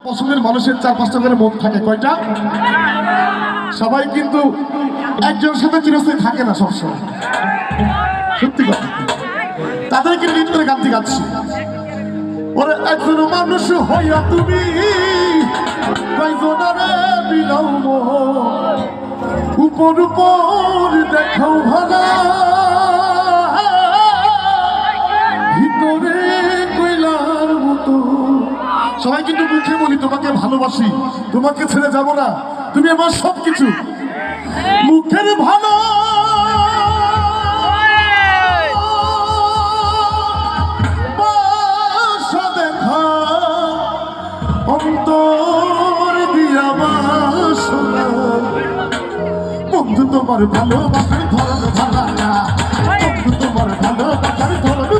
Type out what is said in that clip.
পছন্দের মানুষের 4-5টা করে মন থাকে, কয়টা? সবাই কিন্তু একজনের সাথে চিরস্থায়ী থাকে না সবসময়, সত্যি কথা। তাদেরকে লিড করে গানটি গাচ্ছি। ওরে একজন মানুষ হইয়া তুমি কয়জনারে বিলাও মোহ, উপর উপর দেখাও ভালা, ভিতরে কইলার মতো। সবাই কিন্তু মুখে বলি তোমাকে ভালোবাসি, তোমাকে ছেড়ে যাব না, তুমি আমার সবকিছু। মুখের ভালো বাসা দেখা, অন্তর দিয়া বাসনা। বন্ধু তোমার ভালোবাসার ধরন ভালো না, বন্ধু তোমার ভালোবাসার ধরন